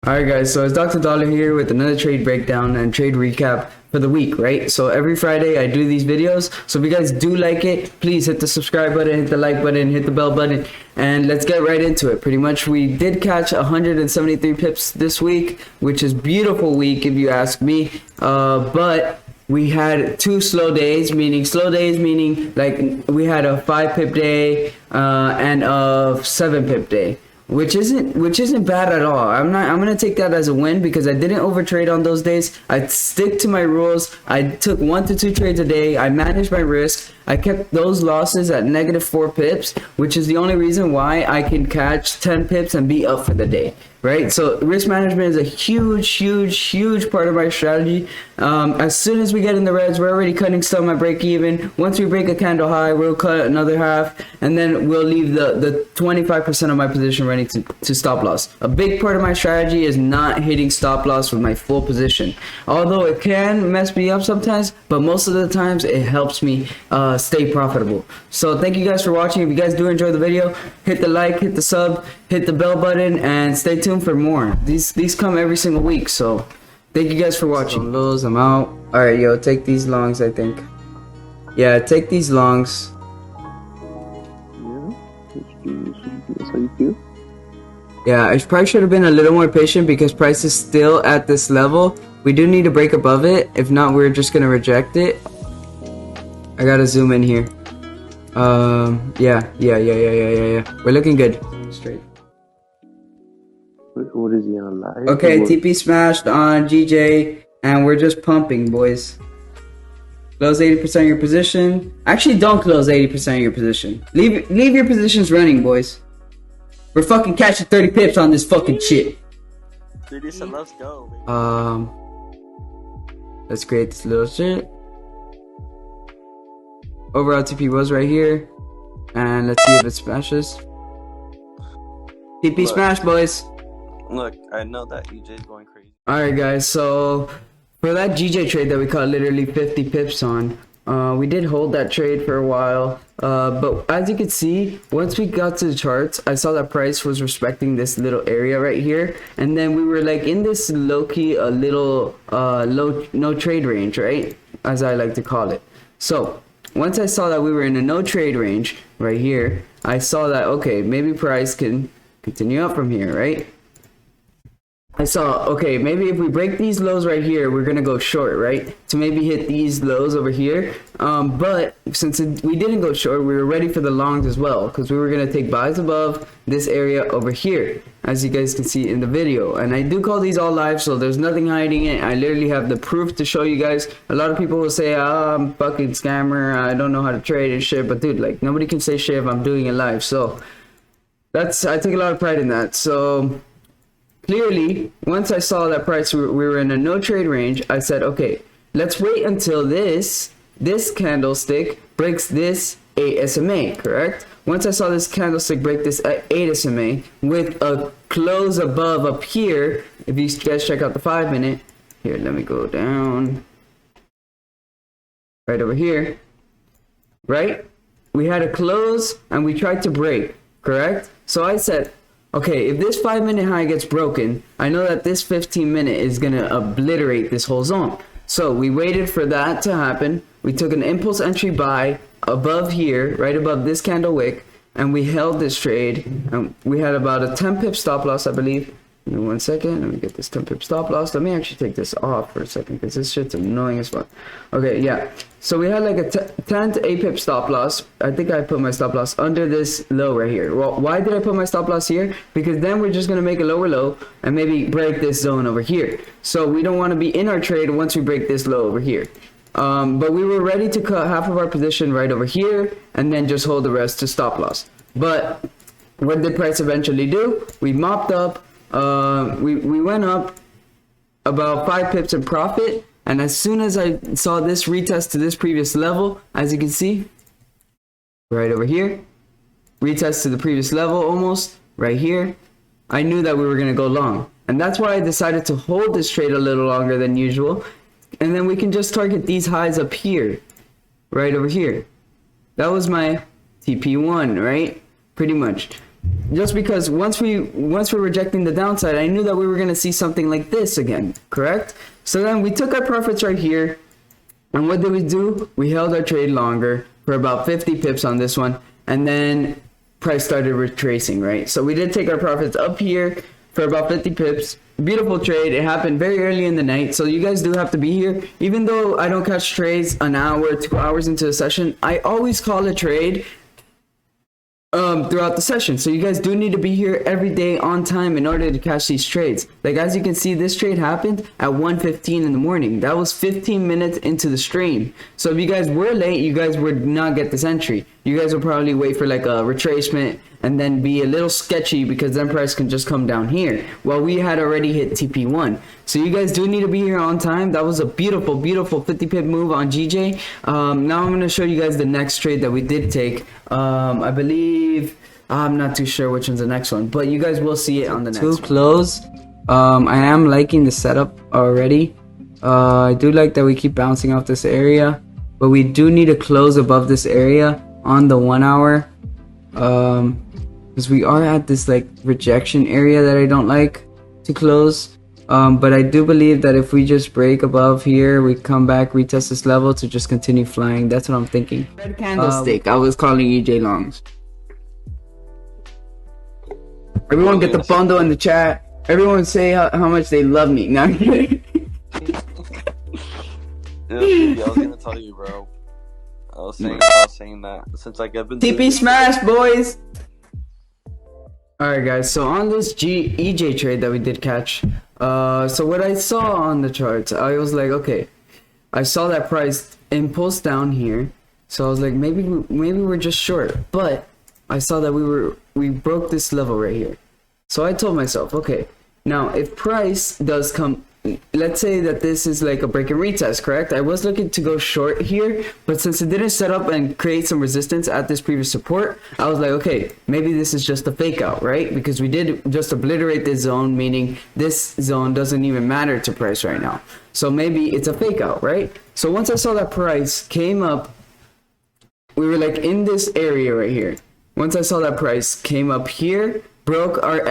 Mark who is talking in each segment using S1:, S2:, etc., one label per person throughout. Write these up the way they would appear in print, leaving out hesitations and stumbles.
S1: Alright guys, so it's Dr. Dollar here with another trade breakdown and trade recap for the week, right? So every Friday I do these videos, so if you guys do like it, please hit the subscribe button, hit the like button, hit the bell button, and let's get right into it. Pretty much we did catch 173 pips this week, which is beautiful week if you ask me, but we had two slow days, meaning like we had a 5 pip day and a 7 pip day. Which isn't bad at all. I'm gonna take that as a win because I didn't overtrade on those days. I stick to my rules. I took 1 to 2 trades a day. I managed my risk. I kept those losses at -4 pips, which is the only reason why I can catch 10 pips and be up for the day, right? So risk management is a huge part of my strategy. As soon as we get in the reds, we're already cutting some at break even. Once we break a candle high, we'll cut another half, and then we'll leave the 25% of my position ready to stop loss. A big part of my strategy is not hitting stop loss with my full position, although it can mess me up sometimes, but most of the times it helps me stay profitable. So thank you guys for watching. If you guys do enjoy the video, hit the like, hit the sub, hit the bell button, and stay tuned for more. These come every single week, so thank you guys for watching. Those, I'm out. All right, yo, take these longs. I think, yeah, take these longs. Yeah, I probably should have been a little more patient because price is still at this level. We do need to break above it. If not, we're just gonna reject it. I gotta zoom in here. Yeah. We're looking good. Straight.
S2: What is he on live?
S1: Okay, TP smashed on GJ, and we're just pumping, boys. Close 80% of your position. Actually, don't close 80% of your position. Leave your positions running, boys. We're fucking catching 30 pips on this fucking shit.
S2: Dude, so let's go,
S1: baby. Let's create this little shit. Overall TP was right here, and let's see if it smashes. TP smash, boys.
S2: Look, I know that EJ is going crazy.
S1: Alright guys, so for that GJ trade that we caught literally 50 pips on, we did hold that trade for a while, but as you can see, once we got to the charts, I saw that price was respecting this little area right here, and then we were like in this low-key a little no trade range, right, as I like to call it. So once I saw that we were in a no trade range right here, I saw that, okay, maybe price can continue up from here, right? I saw, okay, maybe if we break these lows right here, we're gonna go short, right? To maybe hit these lows over here. But since we didn't go short, we were ready for the longs as well, because we were gonna take buys above this area over here, as you guys can see in the video. And I do call these all live, so there's nothing hiding it. I literally have the proof to show you guys. A lot of people will say, oh, I'm fucking scammer, I don't know how to trade and shit, but dude, like, nobody can say shit if I'm doing it live. So I take a lot of pride in that. So clearly, once I saw that price, we were in a no trade range, I said, okay, let's wait until this candlestick breaks this 8 SMA, correct? Once I saw this candlestick break this 8 SMA with a close above up here, if you guys check out the 5-minute, here, let me go down, right over here, right? We had a close and we tried to break, correct? So I said, okay, if this 5-minute high gets broken, I know that this 15-minute is gonna obliterate this whole zone. So we waited for that to happen. We took an impulse entry buy above here, right above this candle wick, and we held this trade. And we had about a 10 pip stop loss, I believe. Give me 1 second. Let me get this 10 pip stop loss. Let me actually take this off for a second because this shit's annoying as fuck. Okay, yeah. So we had like a 10 to 8 pip stop loss. I think I put my stop loss under this low right here. Well, why did I put my stop loss here? Because then we're just going to make a lower low and maybe break this zone over here. So we don't want to be in our trade once we break this low over here. But we were ready to cut half of our position right over here and then just hold the rest to stop loss. But what did price eventually do? We mopped up. We went up about 5 pips in profit, and as soon as I saw this retest to this previous level, as you can see right over here, retest to the previous level almost right here, I knew that we were going to go long, and that's why I decided to hold this trade a little longer than usual, and then we can just target these highs up here, right over here. That was my TP1, right? Pretty much. just because once we're rejecting the downside, I knew that we were going to see something like this again, correct? So then we took our profits right here, and what did we do? We held our trade longer for about 50 pips on this one, and then price started retracing, right? So we did take our profits up here for about 50 pips. Beautiful trade. It happened very early in the night, so you guys do have to be here. Even though I don't catch trades an hour, 2 hours into a session, I always call a trade throughout the session. So you guys do need to be here every day on time in order to catch these trades. Like as you can see, this trade happened at 1:15 in the morning. That was 15 minutes into the stream. So if you guys were late, you guys would not get this entry. You guys will probably wait for like a retracement and then be a little sketchy, because then price can just come down here. Well, we had already hit TP1. So you guys do need to be here on time. That was a beautiful 50 pip move on GJ. Now I'm going to show you guys the next trade that we did take. I believe, I'm not too sure which one's the next one, but you guys will see it on the next one. To close, I am liking the setup already. I do like that we keep bouncing off this area, but we do need to close above this area on the 1 hour. Because we are at this like rejection area that I don't like to close. But I do believe that if we just break above here, we come back, retest this level to just continue flying. That's what I'm thinking. Red candlestick. I was calling EJ longs. Everyone get the bundle in the chat. Everyone say how much they love me. Now
S2: Yeah, I was gonna tell you, bro. I was saying that since like I've been
S1: TP smash, boys. Alright guys, so on this EJ trade that we did catch, so what I saw on the charts, I was like, okay, I saw that price impulse down here, so I was like, maybe we're just short, but I saw that we broke this level right here. So I told myself, okay, now if price does come, let's say that this is like a break and retest, correct? I was looking to go short here, but since it didn't set up and create some resistance at this previous support, I was like, okay, maybe this is just a fake out, right? Because we did just obliterate this zone, meaning this zone doesn't even matter to price right now. So maybe it's a fake out, right? So once I saw that price came up, we were like in this area right here. Once I saw that price came up here, broke our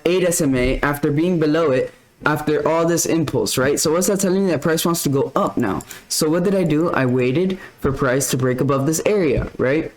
S1: 8 SMA after being below it, after all this impulse, right? So what's that telling me? That price wants to go up now. So what did I do? I waited for price to break above this area, right?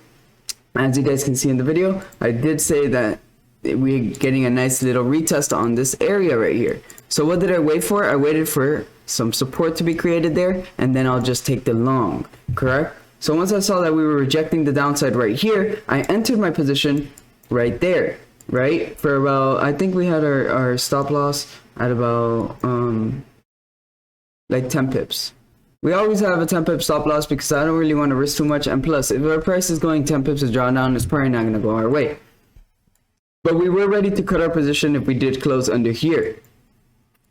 S1: As you guys can see in the video, I did say that we're getting a nice little retest on this area right here. So what did I wait for? I waited for some support to be created there, and then I'll just take the long, correct? So once I saw that we were rejecting the downside right here, I entered my position right there, right? For about, I think we had our stop loss at about like 10 pips. We always have a 10 pip stop loss because I don't really want to risk too much, and plus if our price is going 10 pips to drawdown, it's probably not going to go our way. But we were ready to cut our position if we did close under here,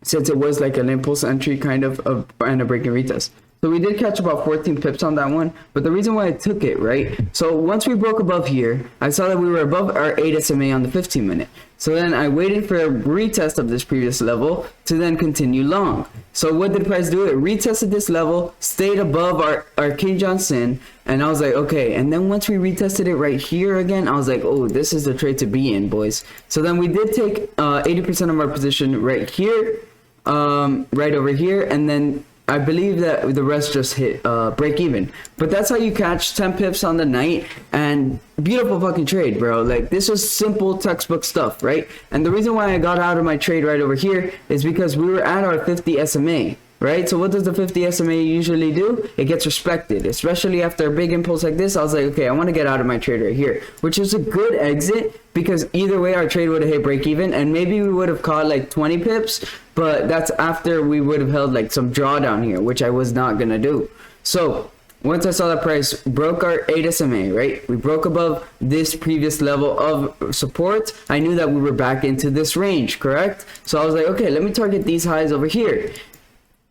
S1: since it was like an impulse entry kind of and a break and retest. So we did catch about 14 pips on that one, but the reason why I took it, right? So once we broke above here, I saw that we were above our 8 SMA on the 15 minute. So then I waited for a retest of this previous level to then continue long. So what did price do? It retested this level, stayed above our King John Sin, and I was like, okay. And then once we retested it right here again, I was like, oh, this is the trade to be in, boys. So then we did take 80% of our position right here, right over here, and then I believe that the rest just hit break even. But that's how you catch 10 pips on the night, and beautiful fucking trade, bro. Like, this was simple textbook stuff, right? And the reason why I got out of my trade right over here is because we were at our 50 SMA, right? So what does the 50 SMA usually do? It gets respected, especially after a big impulse like this. I was like, okay, I want to get out of my trade right here, which is a good exit, because either way our trade would have hit break even, and maybe we would have caught like 20 pips, but that's after we would have held like some drawdown here, which I was not gonna do. So once I saw the price broke our 8 SMA, right? We broke above this previous level of support. I knew that we were back into this range, correct? So I was like, okay, let me target these highs over here.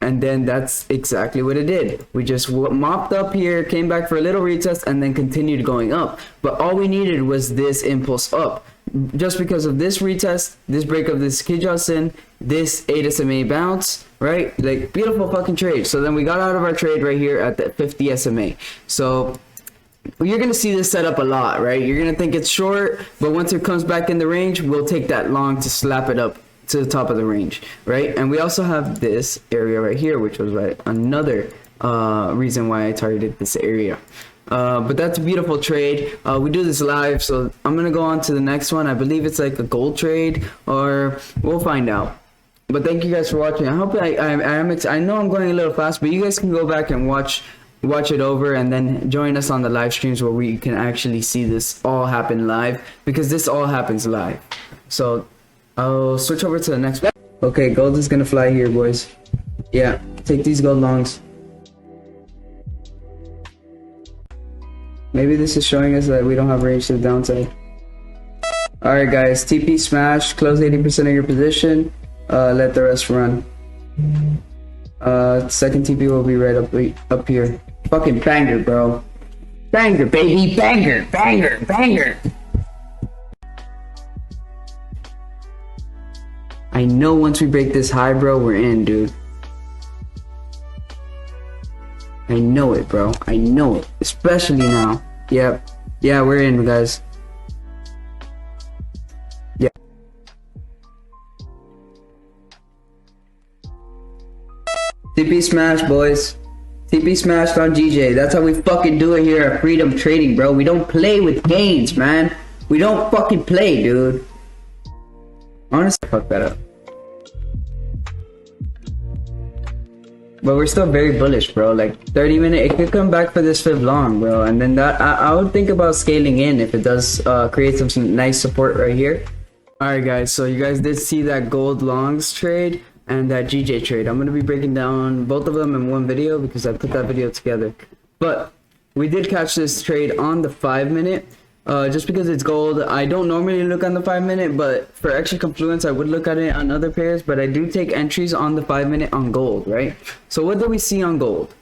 S1: And then that's exactly what it did. We just mopped up here, came back for a little retest, and then continued going up. But all we needed was this impulse up. Just because of this retest, this break of this Kijao-sin, this 8 SMA bounce, right? Like, beautiful fucking trade. So then we got out of our trade right here at the 50 SMA. So you're gonna see this setup a lot, right? You're gonna think it's short, but once it comes back in the range, we'll take that long to slap it up to the top of the range, right? And we also have this area right here, which was another reason why I targeted this area. But that's a beautiful trade. We do this live, so I'm gonna go on to the next one. I believe it's like a gold trade, or we'll find out. But thank you guys for watching. I hope I know I'm going a little fast, but you guys can go back and watch it over, and then join us on the live streams where we can actually see this all happen live, because this all happens live. So I'll switch over to the next one. Okay, gold is gonna fly here, boys. Yeah, take these gold longs. Maybe this is showing us that we don't have range to the downside. Alright guys, TP smash, close 80% of your position, let the rest run. Second TP will be right up here. Fucking banger, bro. Banger, baby, banger, banger, banger. I know once we break this high, bro, we're in, dude. I know it, bro. I know it. Especially now. Yep. Yeah, we're in, guys. Yeah. TP smash, boys. TP smashed on GJ. That's how we fucking do it here at Freedom Trading, bro. We don't play with gains, man. We don't fucking play, dude. Honestly, fuck that up. But we're still very bullish, bro. Like 30 minute, it could come back for this fib long, bro. And then that I would think about scaling in if it does create some nice support right here. Alright guys, so you guys did see that gold longs trade and that GJ trade. I'm gonna be breaking down both of them in one video because I put that video together. But we did catch this trade on the 5 minute. Just because it's gold, I don't normally look on the 5 minute, but for extra confluence I would look at it on other pairs, but I do take entries on the 5 minute on gold, right? So what did we see on gold?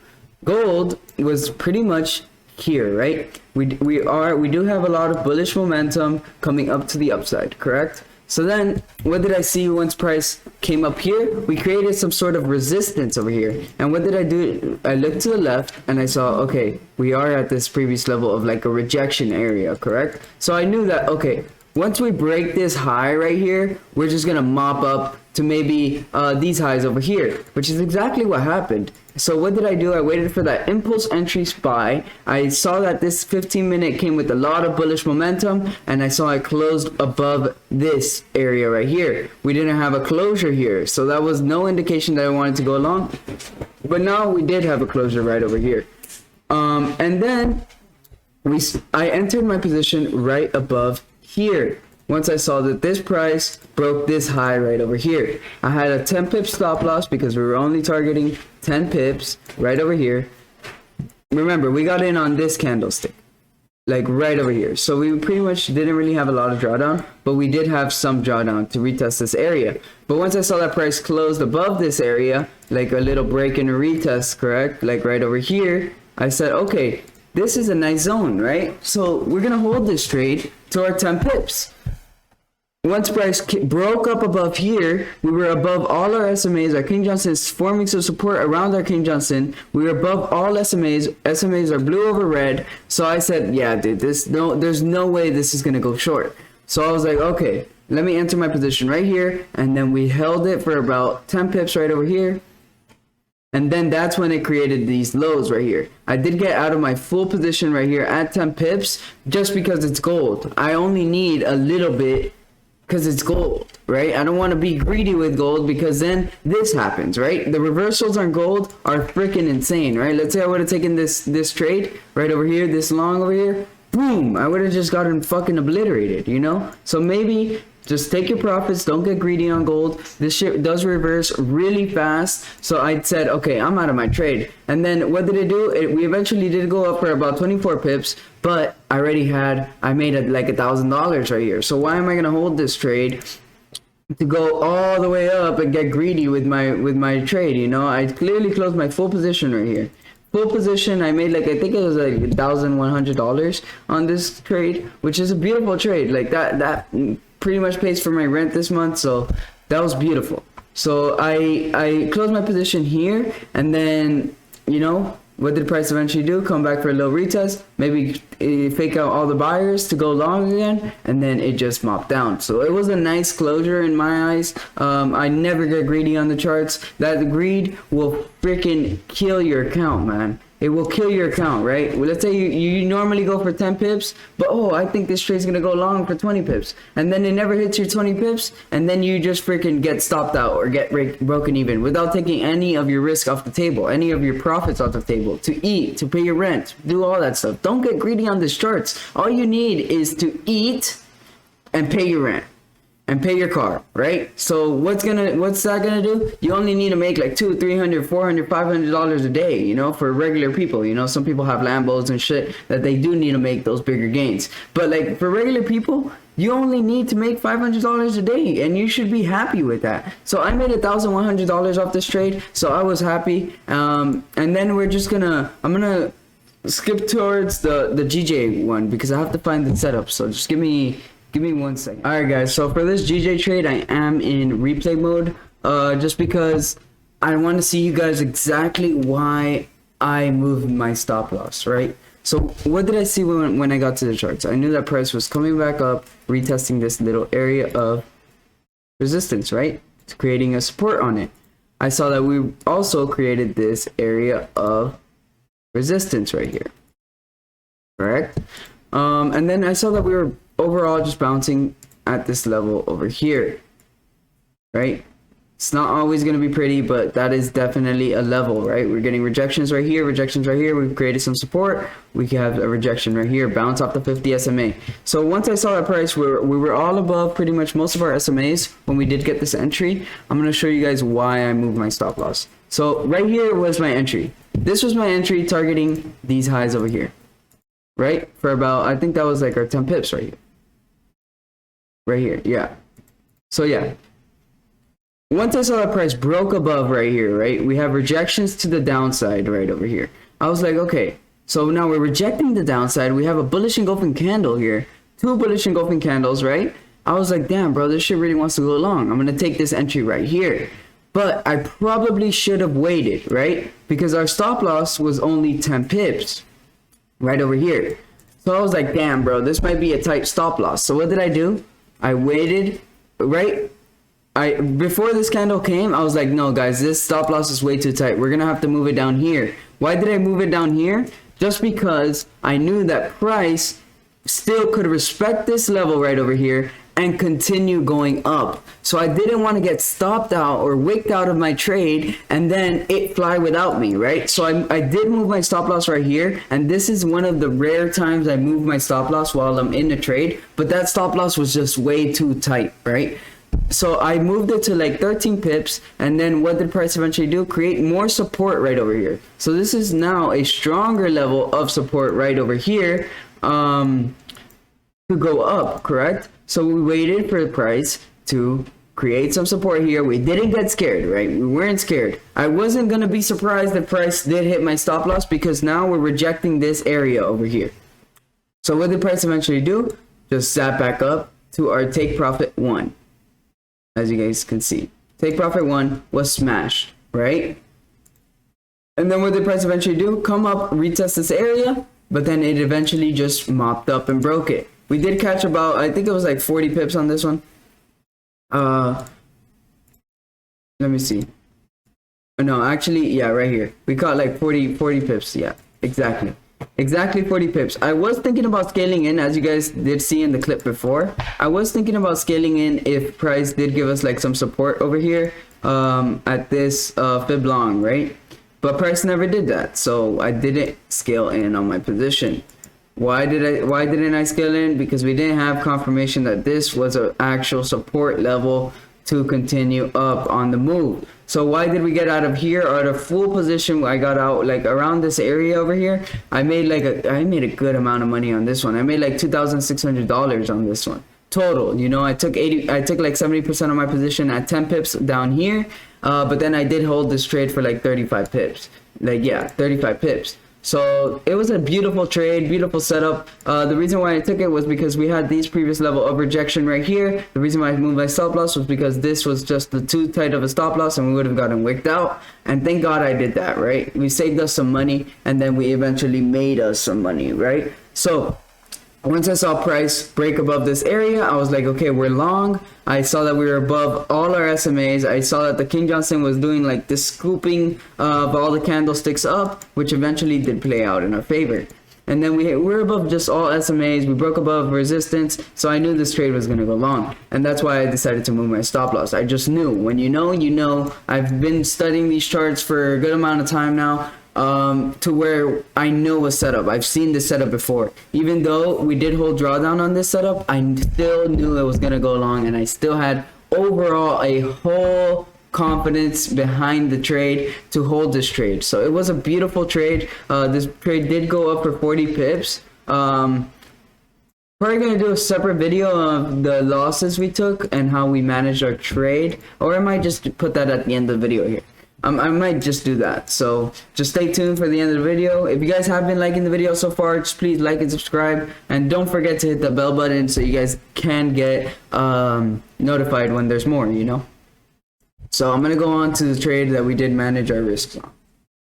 S1: Gold was pretty much here, right? We do have a lot of bullish momentum coming up to the upside, correct? So then what did I see once price came up here? We created some sort of resistance over here. And what did I do? I looked to the left and I saw, okay, we are at this previous level of like a rejection area, correct? So I knew that, okay, once we break this high right here, we're just gonna mop up to maybe these highs over here, which is exactly what happened. So what did I do? I waited for that impulse entry SPY. I saw that this 15 minute came with a lot of bullish momentum, and I saw it closed above this area right here. We didn't have a closure here, so that was no indication that I wanted to go long. But now we did have a closure right over here. And then I entered my position right above here. Once I saw that this price broke this high right over here. I had a 10 pip stop loss because we were only targeting 10 pips right over here. Remember, we got in on this candlestick, like right over here. So we pretty much didn't really have a lot of drawdown, but we did have some drawdown to retest this area. But once I saw that price closed above this area, like a little break and a retest, correct? Like right over here, I said, okay, this is a nice zone, right? So we're gonna hold this trade to our 10 pips. Once price broke up above here, we were above all our SMAs. Our King Johnson is forming some support around our King Johnson. We were above all SMAs. SMAs are blue over red. So I said, yeah, dude, there's no way this is gonna go short. So I was like, okay, let me enter my position right here. And then we held it for about 10 pips right over here. And then that's when it created these lows right here. I did get out of my full position right here at 10 pips just because it's gold. I only need a little bit because it's gold, right? I don't want to be greedy with gold because then this happens, right? The reversals on gold are freaking insane, right? Let's say I would have taken this trade right over here, this long over here, boom, I would have just gotten fucking obliterated, you know? So maybe just take your profits, don't get greedy on gold. This shit does reverse really fast. So I said, okay, I'm out of my trade. And then what did it do? We eventually did go up for about 24 pips, but I made like $1,000 right here. So why am I gonna hold this trade to go all the way up and get greedy with my trade? You know, I clearly closed my full position right here. Full position, I made like, I think it was like $1,100 on this trade, which is a beautiful trade. Like that pretty much pays for my rent this month, so that was beautiful. So I closed my position here, and then, you know, what did the price eventually do? Come back for a little retest, maybe fake out all the buyers to go long again, and then it just mopped down. So it was a nice closure in my eyes. I never get greedy on the charts. That greed will freaking kill your account, man. It will kill your account, right? Well, let's say you normally go for 10 pips, but oh, I think this trade's gonna go long for 20 pips, and then it never hits your 20 pips, and then you just freaking get stopped out or get broken even without taking any of your risk off the table, any of your profits off the table, to eat, to pay your rent, do all that stuff. Don't get greedy on these charts. All you need is to eat and pay your rent and pay your car, right? So what's that gonna do? You only need to make like $200, $300, $400, $500 a day, you know, for regular people. You know, some people have Lambos and shit that they do need to make those bigger gains. But like for regular people, you only need to make $500 a day, and you should be happy with that. So I made $1,100 off this trade, so I was happy. And then I'm gonna skip towards the GJ one because I have to find the setup. So just give me 1 second. Alright guys, so for this GJ trade, I am in replay mode, just because I want to see you guys exactly why I moved my stop loss, right? So what did I see when I got to the charts? I knew that price was coming back up, retesting this little area of resistance, right? It's creating a support on it. I saw that we also created this area of resistance right here, correct? And then I saw that we were overall just bouncing at this level over here, right? It's not always going to be pretty, but that is definitely a level, right? We're getting rejections right here, rejections right here. We've created some support. We can have a rejection right here, bounce off the 50 SMA. So once I saw that price, we were all above pretty much most of our SMAs when we did get this entry. I'm going to show you guys why I moved my stop loss. So right here was my entry. This was my entry targeting these highs over here, right? For about, I think that was like our 10 pips right here. Right here, yeah. So yeah, once I saw that price broke above right here, right, we have rejections to the downside right over here. I was like, okay, so now we're rejecting the downside. We have a bullish engulfing candle here, 2 bullish engulfing candles, right? I was like, damn, bro, this shit really wants to go long. I'm gonna take this entry right here. But I probably should have waited, right? Because our stop loss was only 10 pips right over here. So I was like, damn, bro, this might be a tight stop loss. So what did I do? I waited, right? Before this candle came, I was like, no guys, this stop loss is way too tight. We're gonna have to move it down here. Why did I move it down here? Just because I knew that price still could respect this level right over here and continue going up. So I didn't want to get stopped out or wicked out of my trade and then it fly without me, right? So I did move my stop loss right here, and this is one of the rare times I move my stop loss while I'm in the trade, but that stop loss was just way too tight, right? So I moved it to like 13 pips, and then what did price eventually do? Create more support right over here. So this is now a stronger level of support right over here to go up, correct? So we waited for the price to create some support here. We didn't get scared, right? We weren't scared. I wasn't gonna be surprised if price did hit my stop loss because now we're rejecting this area over here. So what did price eventually do? Just sat back up to our take profit 1. As you guys can see, take profit 1 was smashed, right? And then what did price eventually do? Come up, retest this area, but then it eventually just mopped up and broke it. We did catch about, I think it was like 40 pips on this one. Let me see. No, actually, yeah, right here. We caught like 40 pips. Yeah, exactly 40 pips. I was thinking about scaling in, as you guys did see in the clip before. I was thinking about scaling in if price did give us like some support over here at this fib long, right? But price never did that, so I didn't scale in on my position. Why didn't I scale in? Because we didn't have confirmation that this was an actual support level to continue up on the move. So why did we get out of here? Out of full position, I got out like around this area over here. I made a good amount of money on this one. I made like $2,600 on this one total. You know, I took like 70% of my position at 10 pips down here, but then I did hold this trade for like 35 pips. Like, yeah, 35 pips. So it was a beautiful trade, beautiful setup. The reason why I took it was because we had these previous level of rejection right here. The reason why I moved my stop loss was because this was just too tight of a stop loss and we would have gotten wicked out. And thank God I did that, right? We saved us some money and then we eventually made us some money, right? So once I saw price break above this area, I was like, okay, we're long. I saw that we were above all our SMAs. I saw that the King Johnson was doing like this scooping of all the candlesticks up, which eventually did play out in our favor. And then we're above just all SMAs. We broke above resistance, so I knew this trade was going to go long. And that's why I decided to move my stop loss. I just knew. When you know, you know. I've been studying these charts for a good amount of time now. To where I know a setup. I've seen this setup before. Even though we did hold drawdown on this setup, I still knew it was gonna go long, and I still had overall a whole confidence behind the trade to hold this trade. So it was a beautiful trade. This trade did go up for 40 pips. Probably gonna do a separate video of the losses we took and how we managed our trade, or I might just put that at the end of the video here. I might just do that. So just stay tuned for the end of the video. If you guys have been liking the video so far, just please like and subscribe, and don't forget to hit the bell button so you guys can get notified when there's more, you know. So I'm gonna go on to the trade that we did manage our risks on.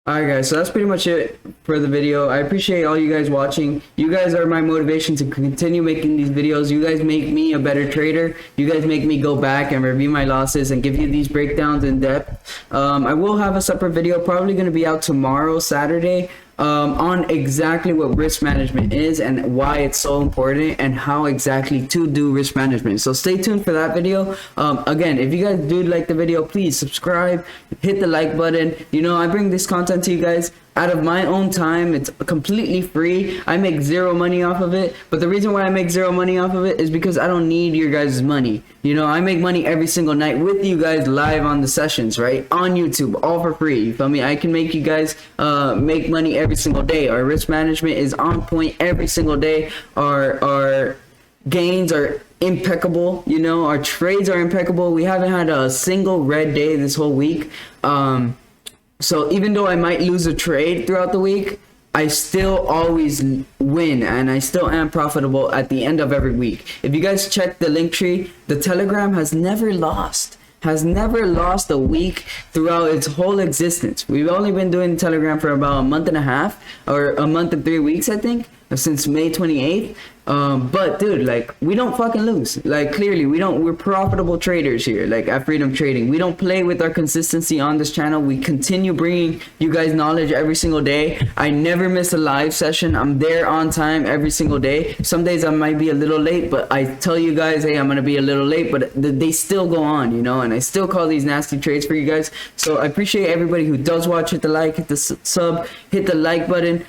S1: Alright guys, so that's pretty much it for the video. I appreciate all you guys watching. You guys are my motivation to continue making these videos. You guys make me a better trader. You guys make me go back and review my losses and give you these breakdowns in depth. I will have a separate video, probably going to be out tomorrow, Saturday, on exactly what risk management is and why it's so important and how exactly to do risk management. So stay tuned for that video. Again, if you guys do like the video, please subscribe, hit the like button. You know, I bring this content to you guys out of my own time. It's completely free. I make zero money off of it, but the reason why I make zero money off of it is because I don't need your guys' money. You know, I make money every single night with you guys live on the sessions, right? On YouTube, all for free. You feel me? I can make you guys make money every single day. Our risk management is on point every single day. Our gains are impeccable. You know, our trades are impeccable. We haven't had a single red day this whole week. So even though I might lose a trade throughout the week, I still always win, and I still am profitable at the end of every week. If you guys check the link tree, the Telegram has never lost a week throughout its whole existence. We've only been doing Telegram for about a month and a half, or a month and 3 weeks, I think, since May 28th. But dude, like, we don't fucking lose. Like, clearly we're profitable traders here, like at Freedom Trading. We don't play with our consistency on this channel. We continue bringing you guys knowledge every single day. I never miss a live session. I'm there on time every single day. Some days I might be a little late, but I tell you guys, hey, I'm gonna be a little late, but they still go on, you know, and I still call these nasty trades for you guys. So I appreciate everybody who does watch. Hit the like, hit the sub, hit the like button.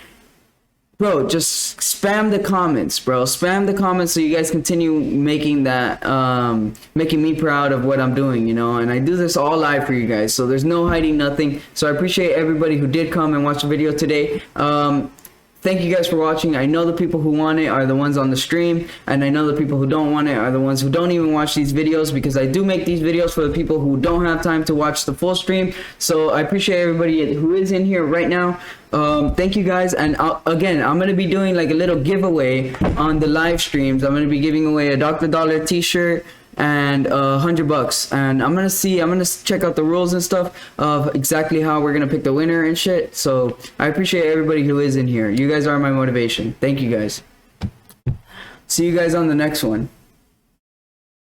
S1: Bro, just spam the comments, bro. Spam the comments so you guys continue making that, making me proud of what I'm doing, you know. And I do this all live for you guys, so there's no hiding nothing. So I appreciate everybody who did come and watch the video today. Thank you guys for watching. I know the people who want it are the ones on the stream, and I know the people who don't want it are the ones who don't even watch these videos, because I do make these videos for the people who don't have time to watch the full stream. So I appreciate everybody who is in here right now. Thank you guys, and again, I'm gonna be doing like a little giveaway on the live streams. I'm gonna be giving away a Dr. Dollar t-shirt and $100, and I'm gonna check out the rules and stuff of exactly how we're gonna pick the winner and shit. So I appreciate everybody who is in here. You guys are my motivation. Thank you guys. See you guys on the next one.